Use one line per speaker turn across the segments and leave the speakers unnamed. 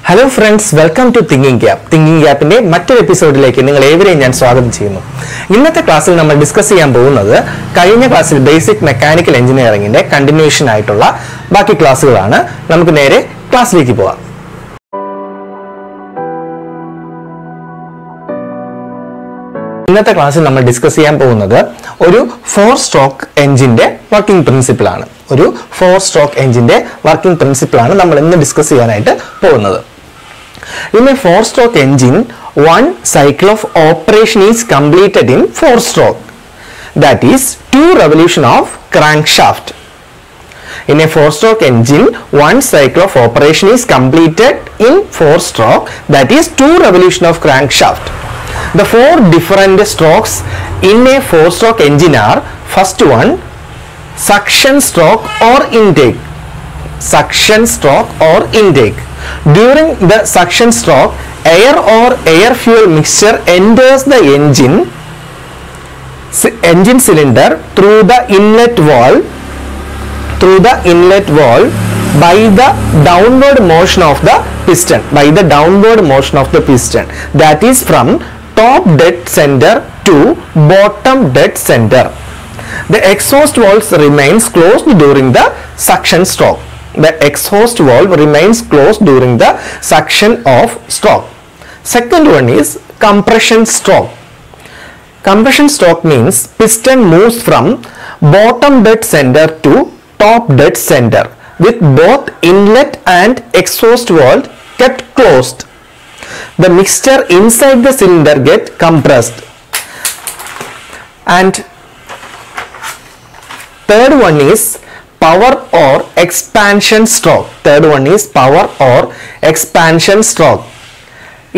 Hello friends, welcome to Thinking Gap. Thinking Gap in മറ്റൊരു എപ്പിസോഡിലേക്ക് നിങ്ങൾ ഏവരെയും ഞാൻ സ്വാഗതം ചെയ്യുന്നു. ഇന്നത്തെ ക്ലാസ്സിൽ നമ്മൾ ഡിസ്കസ് ചെയ്യാൻ പോകുന്നത് കഴിഞ്ഞ ക്ലാസ്സിൽ ബേസിക് മെക്കാനിക്കൽ എഞ്ചിനീയറിംഗിന്റെ കണ്ടിന്യൂഷൻ ആയിട്ടുള്ള ബാക്കി ക്ലാസ്സുകളാണ്. നമുക്ക് നേരെ ക്ലാസ്സിലേക്ക് പോകാം. ഇന്നത്തെ ക്ലാസ്സിൽ നമ്മൾ ഡിസ്കസ് ചെയ്യാൻ പോകുന്നത് ഒരു 4 സ്ട്രോക്ക് എഞ്ചിന്റെ വർക്കിംഗ് പ്രിൻസിപ്പിൾ ആണ്. ഒരു 4 സ്ട്രോക്ക് എഞ്ചിന്റെ വർക്കിംഗ് പ്രിൻസിപ്പിൾ ആണ് നമ്മൾ ഇന്ന് ഡിസ്കസ് ചെയ്യാനായിട്ട് പോകുന്നത്. In a 4 stroke engine, one cycle of operation is completed in 4 stroke. That is 2 revolution of crankshaft. In a 4 stroke engine, one cycle of operation is completed in 4 stroke. That is 2 revolution of crankshaft. The 4 different strokes in a 4 stroke engine are: first one, suction stroke or intake. Suction stroke or intake. During the suction stroke, air or air fuel mixture enters the engine cylinder through the inlet valve by the downward motion of the piston. That is from top dead center to bottom dead center. The exhaust valve remains closed during the suction stroke. Second one is compression stroke. Compression stroke means piston moves from bottom dead center to top dead center with both inlet and exhaust valve kept closed. The mixture inside the cylinder get compressed. And third one is power or expansion stroke.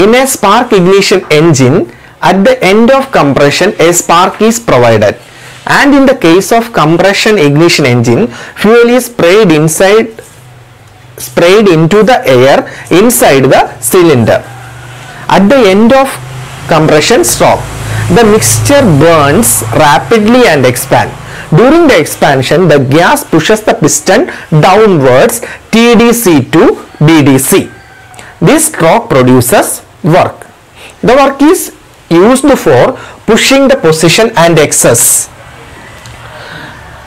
In a spark ignition engine, at the end of compression a spark is provided, and in the case of compression ignition engine, fuel is sprayed into the air inside the cylinder. At the end of compression stroke, the mixture burns rapidly and expands. During the expansion, the gas pushes the piston downwards TDC to BDC. This stroke produces work. The work is used for pushing the position and excess.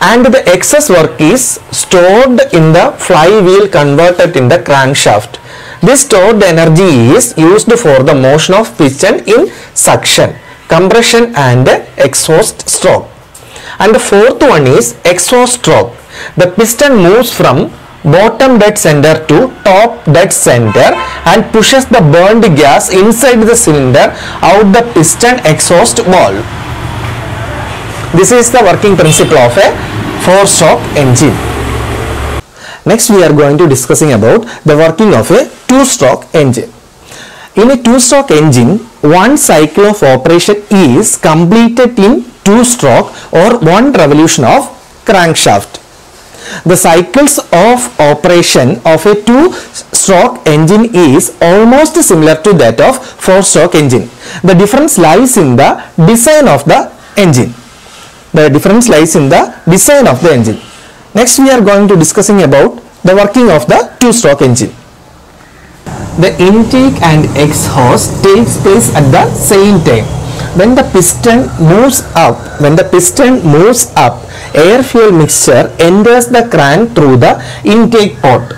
And the excess work is stored in the flywheel converted in the crankshaft. This stored energy is used for the motion of piston in suction, compression and exhaust stroke. And the fourth one is exhaust stroke. The piston moves from bottom dead center to top dead center and pushes the burned gas inside the cylinder out the piston exhaust valve. This is the working principle of a 4-stroke engine. Next we are going to discussing about the working of a 2-stroke engine. In a 2-stroke engine, one cycle of operation is completed in 2 stroke or 1 revolution of crankshaft. The cycles of operation of a 2-stroke engine is almost similar to that of 4-stroke engine. The difference lies in the design of the engine. Next we are going to discussing about the working of the 2-stroke engine. The intake and exhaust takes place at the same time. When the piston moves up, air fuel mixture enters the crank through the intake port.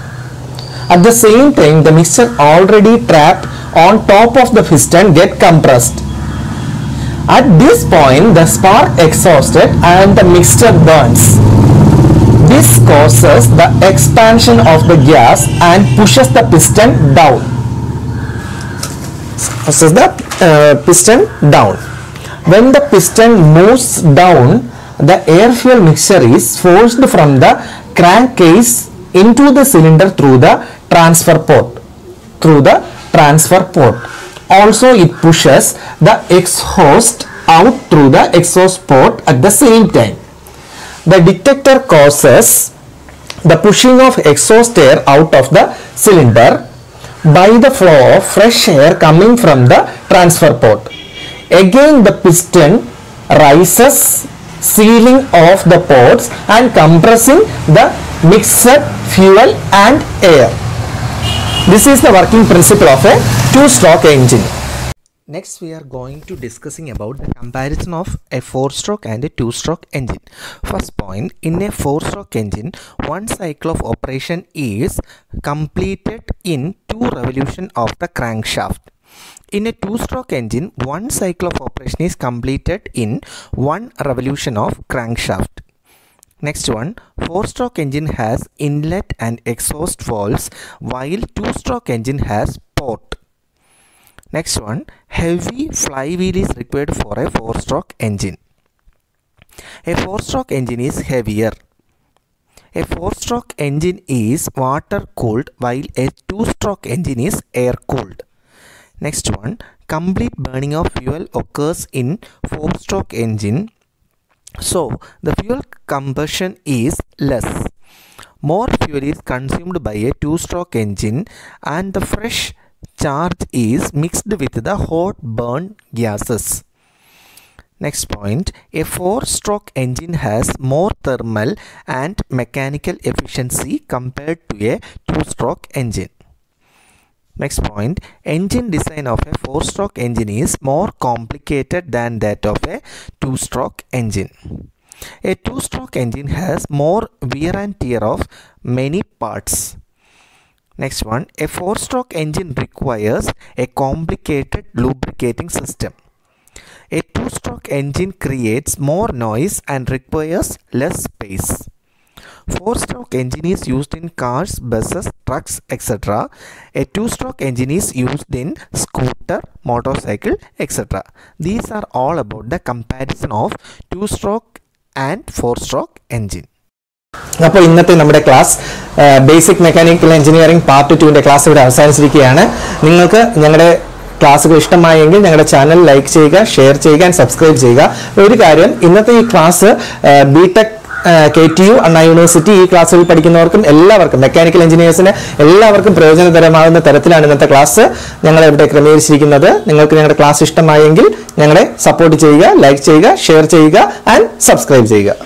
At the same time, the mixture already trapped on top of the piston get compressed. At this point, the spark exhausted and the mixture burns. This causes the expansion of the gas and pushes the piston down. When the piston moves down, the air fuel mixture is forced from the crankcase into the cylinder through the transfer port. Also, it pushes the exhaust out through the exhaust port at the same time. The detector causes the pushing of exhaust air out of the cylinder by the flow of fresh air coming from the transfer port. Again, the piston rises, sealing off the ports and compressing the mixed fuel and air. This is the working principle of a two-stroke engine. Next we are going to discussing about the comparison of a 4-stroke and a 2-stroke engine. First point, in a 4-stroke engine, one cycle of operation is completed in 2 revolutions of the crankshaft. In a 2-stroke engine, one cycle of operation is completed in 1 revolution of crankshaft. Next one, 4-stroke engine has inlet and exhaust valves while 2-stroke engine has port. Next one, heavy flywheel is required for a 4-stroke engine. A 4-stroke engine is heavier. A 4-stroke engine is water cooled while a 2-stroke engine is air cooled. Next one, complete burning of fuel occurs in 4-stroke engine. So the fuel combustion is less. More fuel is consumed by a 2-stroke engine and the fresh charge is mixed with the hot burn gases. Next point, a 4-stroke engine has more thermal and mechanical efficiency compared to a 2-stroke engine. Next point, engine design of a 4-stroke engine is more complicated than that of a 2-stroke engine. A 2-stroke engine has more wear and tear of many parts. Next one, a 4-stroke engine requires a complicated lubricating system. A 2-stroke engine creates more noise and requires less space. 4-stroke engine is used in cars, buses, trucks, etc. A 2-stroke engine is used in scooter, motorcycle, etc. These are all about the comparison of 2-stroke and 4-stroke engine. അപ്പോൾ ഇന്നത്തെ നമ്മുടെ class basic mechanical engineering part 2 class ഇവിടെ അവസാനിച്ചിരിക്കുകയാണ്. നിങ്ങൾക്ക് ഞങ്ങളുടെ ക്ലാസ്സുകൾ ഇഷ്ടമായെങ്കിൽ ഞങ്ങളുടെ channel like ചെയ്യുക, ഷെയർ ചെയ്യുക, സബ്സ്ക്രൈബ് ചെയ്യുക. ഒരു കാര്യം, ഇന്നത്തെ ഈ ക്ലാസ് ബിടെക് KTU അണ്ണാ യൂണിവേഴ്സിറ്റി ഈ ക്ലാസ്സിൽ പഠിക്കുന്നവർക്കും എല്ലാവർക്കും മെക്കാനിക്കൽ എഞ്ചിനീയേഴ്സിന് എല്ലാവർക്കും പ്രയോജനകരമാകുന്ന തരത്തിലാണ് ഇന്നത്തെ ക്ലാസ് ഞങ്ങൾ ഇവിടെ ക്രമീകരിച്ചിരിക്കുന്നത്. നിങ്ങൾക്ക് ഞങ്ങളുടെ ക്ലാസ് ഇഷ്ടമായെങ്കിൽ ഞങ്ങളെ സപ്പോർട്ട് ചെയ്യുക, ലൈക്ക് ചെയ്യുക, ഷെയർ ചെയ്യുക ആൻഡ് സബ്സ്ക്രൈബ് ചെയ്യുക.